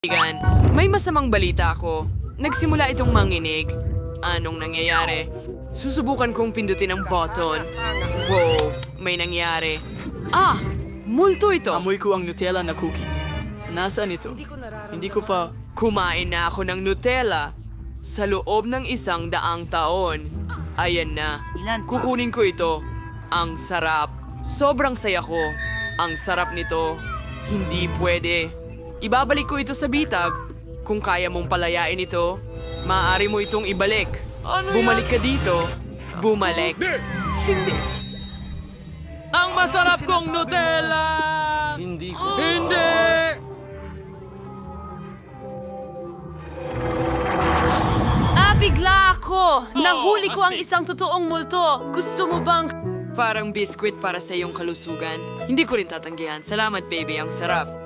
Kaibigan, may masamang balita ako. Nagsimula itong manginig. Anong nangyayari? Susubukan kong pindutin ang button. Wow, may nangyari. Ah! Multo ito! Amoy ko ang Nutella na cookies. Nasaan ito? Hindi ko pa... Kumain na ako ng Nutella sa loob ng 100 taon. Ayan na. Kukunin ko ito. Ang sarap. Sobrang saya ko. Ang sarap nito. Hindi pwede. Ibabalik ko ito sa bitag. Kung kaya mong palayain ito, maaari mo itong ibalik. Bumalik ka dito. Bumalik. Hindi. Ang masarap kong Nutella! Hindi ko... Hindi! Bigla ako! Nahuli ko ang isang totoong multo. Gusto mo bang... Parang biskwit para sa iyong kalusugan. Hindi ko rin tatanggihan. Salamat, baby. Ang sarap.